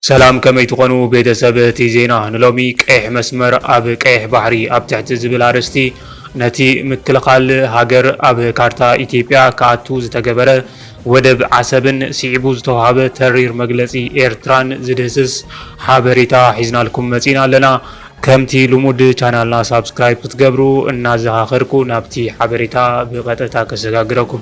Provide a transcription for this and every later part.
سلام كما يتقنوا بيتسب تيزينا نلومي كيح مسمر أب كيح بحري أب تحت زبل عرستي نتي مكلقال هاجر أب كارتا إثيوبيا كاتو زتجبره ودب عسبن سيعبو زتوهاب ترير مجلسي إيرتران زدسس حابريتا حزنا لكم متينا لنا كمتي لمود چانالنا سابسكرايب تتقبرو النازها خركو نابتي حابريتا بغتتا كسغاقركم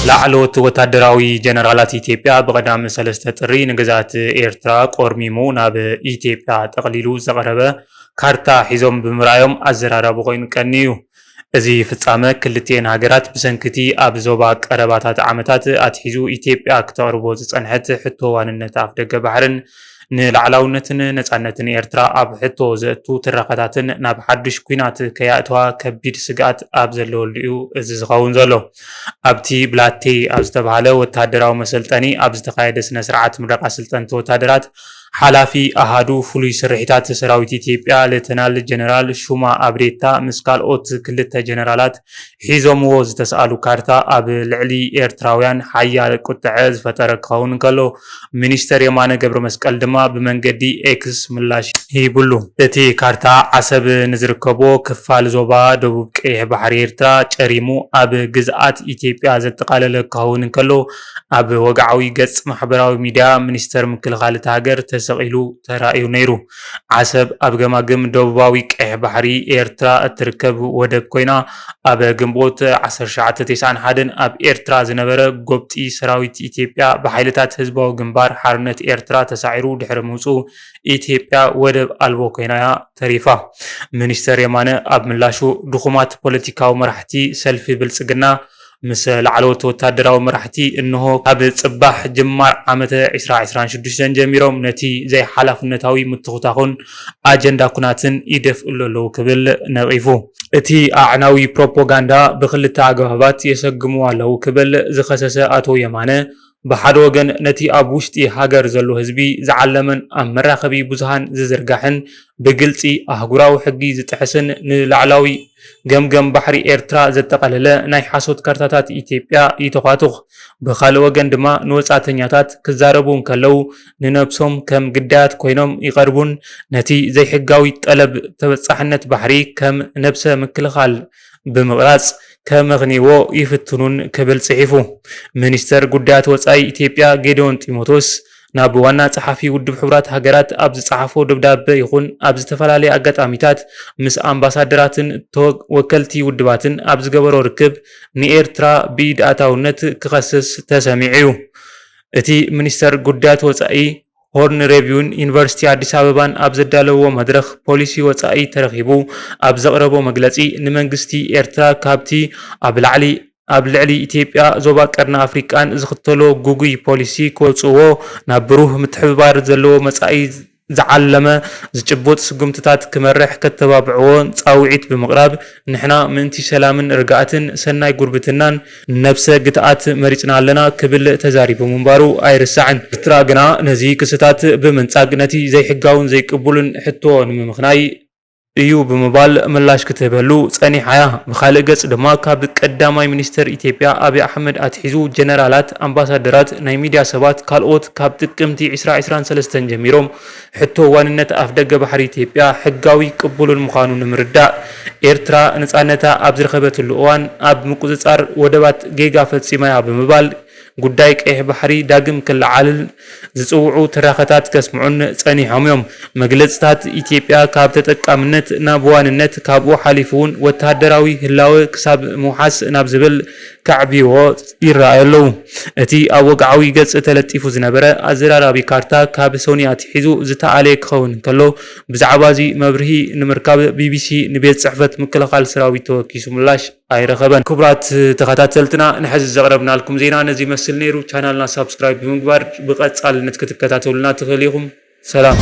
ላዕሎት ወታደራዊ ጀነራላት ኢትዮጵያ በቀዳም ሰለስተ ጥሪ ንግዛት ኤርትራ ቆርሚሙ ናብ ኢትዮጵያ ጠቅሊሉ ዘቀረበ ካርታ ሒዞም ብምራዮም አዘራረቡ ኮይኑ ቀኒዩ እዚ ፍጻመ ክልቴን ሃገራት ብሰንክቲ ኣብ ዞባ ቀረባታት ዓመታት ኣትሒዙ ኢትዮጵያ ክተቅርቦ ዝጸንሐት ሕቶ ዋንነት ኣፍ ደገ ባሕርን ንላዕላውነትን ነጻነትን ኤርትራ ኣብ ሕቶ ዘእቱ ትራኸታትን ናብ ሓድሽ ኩናት ከያእትዋ ከቢድ ስጋት ኣብ ዘለወሉ እዩ እዚ ዝኸውን ዘሎ ኣብቲ ብላቴ ኣብ ዝተባሃለ ወታደራዊ መሰልጠኒ ኣብ ዝተኻየደ ስነ ስርዓት ምረቓ ስልጠንቲ ወታደራት ሓላፊ ኣሃዱ ፍሉይ ስርሒታት ሰራዊት ኢትዮጵያ ሌተናል ጀነራል ሹማ ኣብዴታ ምስ ካልኦት ክልተ ጀነራላት ሒዞምዎ ዝተሰኣሉ ካርታ ኣብ ልዕሊ ኤርትራውያን ሓያል ቁጥዐ ዝፈጠረ ክኸውን ከሎ ሚኒስተር የማነ ገብረ መስቀል ድማ ብመንገዲ ኤክስ ምላሽ ይብሉ እቲ ካርታ ዓሰብ ንዝርከቦ ክፋል ዞባ ደቡብ ቀይሕ ባሕሪ ኤርትራ ጨሪሙ ኣብ ግዝኣት ኢትዮጵያ ዘጠቃለለ ክኸውን ከሎ ኣብ ወግዓዊ ገጽ ማሕበራዊ ሚድያ ሚኒስተር ምክልኻል እቲ ሃገር ተሰቂሉ ተራእዩ ነይሩ ዓሰብ ኣብ ገማግም ደቡባዊ ቀይሕ ባሕሪ ኤርትራ እትርከብ ወደብ ኮይና ኣብ ግንቦት 1991 ኣብ ኤርትራ ዝነበረ ጎብጢ ሰራዊት ኢትዮጵያ ብሓይልታት ህዝባዊ ግንባር ሓርነት ኤርትራ ተሳዒሩ ድሕሪ ምውፁእ ኢትዮጵያ ወደብ ኣልቦ ኮይናያ ተሪፋ ሚኒስተር የማነ ኣብ ምላሹ ድኹማት ፖለቲካዊ መራሕቲ ሰልፊ ብልጽግና ምስ ላዕለዎት ወታደራዊ መራሕቲ እንሆ ኣብ ጽባሕ ጅማር ዓመተ 2026 ጀሚሮም ነቲ ዘይ ሓላፍነታዊ ምትኽታኹን ኣጀንዳ ኩናትን ይደፍእሉ ኣለዉ ክብል ነቒፉ እቲ ኣዕናዊ ፕሮፓጋንዳ ብክልተ ኣገባባት የሰግሙ ኣለዉ ክብል ዝኸሰሰ ኣቶ የማነ ብሓደ ወገን ነቲ ኣብ ውሽጢ ሃገር ዘሎ ህዝቢ ዝዓለመን ኣብ መራኸቢ ብዙሃን ዝዝርጋሕን ብግልፂ ኣህጉራዊ ሕጊ ዝጥሕስን ንላዕላዊ ገምገም ባሕሪ ኤርትራ ዘጠቃለለ ናይ ሓሶት ካርታታት ኢትዮጵያ ይተኻትኽ ብኻልእ ወገን ድማ ንወጻተኛታት ክዛረቡን ከለው ንነብሶም ከም ግዳያት ኮይኖም ይቐርቡን ነቲ ዘይሕጋዊ ጠለብ ተበጻሕነት ባሕሪ ከም ነብሰ ምክልኻል ብምቕራጽ ከመኽኒዎ ይፍትኑን ክብል ጽሒፉ ሚኒስተር ጉዳያት ወጻኢ ኢትዮጵያ ጌዶን ጢሞቴዎስ ናብ ዋና ጸሓፊ ውድብ ሕብራት ሃገራት ኣብ ዝጸሓፎ ደብዳቤ ይኹን ኣብ ዝተፈላለየ ኣጋጣሚታት ምስ ኣምባሳደራትን ወከልቲ ውድባትን ኣብ ዝገበሮ ርክብ ንኤርትራ ብኢድ ኣታውነት ክኸስስ ተሰሚዑ እዩ እቲ ሚኒስተር ጉዳያት ወጻኢ ሆርን ሬቪውን ዩኒቨርሲቲ አዲስ አበባን ኣብ ዘዳለዎ መድረኽ ፖሊሲ ወጻኢ ተረኺቡ ኣብ ዘቕረቦ መግለጺ ንመንግስቲ ኤርትራ ካብቲ ኣብ ልዕሊ ኢትዮጵያ ዞባ ቀርና ኣፍሪቃን ዝኽተሎ ጉጉይ ፖሊሲ ክወጽዎ ናብ ብሩህ ምትሕብባር ዘለዎ መጻኢ ዝዓለመ ዝጭቡጥ ስጉምትታት ክመርሕ ከተባብዕዎ ጻውዒት ብምቕራብ ንሕና ምንቲ ሰላምን ርግኣትን ሰናይ ጉርብትናን ነብሰ ግትኣት መሪጽና ኣለና ክብል ተዛሪቡ ምንባሩ ኣይርሳዕን ኤርትራ ግና ነዚ ክስታት ብምንጻግ ነቲ ዘይሕጋውን ዘይቅቡልን ሕቶ ንምምኽናይ እዩ ብምባል ምላሽ ክትህበሉ ጸኒሓያ ብኻልእ ገጽ ድማ ካብ ቀዳማይ ሚኒስተር ኢትዮጵያ ኣብይ ኣሕመድ ኣትሒዙ ጀነራላት ኣምባሳደራት ናይ ሚድያ ሰባት ካልኦት ካብ ጥቅምቲ 2023 ጀሚሮም ሕቶ ዋንነት ኣፍ ደገ ባሕሪ ኢትዮጵያ ሕጋዊ ቅቡልን ምዃኑ ንምርዳእ ኤርትራ ነጻነታ ኣብ ዝረኸበትሉ እዋን ኣብ ምቁጽጻር ወደባት ጌጋ ፈጺማያ ብምባል ጉዳይ ቀይሕ ባሕሪ ዳግም ክለዓልን ዝጽውዑ ተራኸታት ከስምዑን ጸኒሖም እዮም መግለጽታት ኢትዮጵያ ካብ ተጠቃምነት ናብ ዋንነት ካብኡ ሓሊፉን ወታደራዊ ህላወ ክሳብ ምውሓስ ናብ ዝብል ከዕቢዎ ይረኣዩ ኣለዉ እቲ ኣብ ወግዓዊ ገጽ ተለጢፉ ዝነበረ ኣዘራራቢ ካርታ ካብ ሶኒ ኣትሒዙ ዝተኣለየ ክኸውን ከሎ ብዛዕባ እዚ መብርሂ ንምርካብ ቢቢሲ ንቤት ጽሕፈት ምክልኻል ሰራዊት ተወኪሱ ምላሽ ኣይረኸበን ክቡራት ተኸታተልትና ንሕዚ ዘቕረብናልኩም ዜና ነዚ መስል ነይሩ ቻናልና ሳብስክራይብ ብምግባር ብቐጻልነት ክትከታተሉና ትኽእሉ ኢኹም ሰላም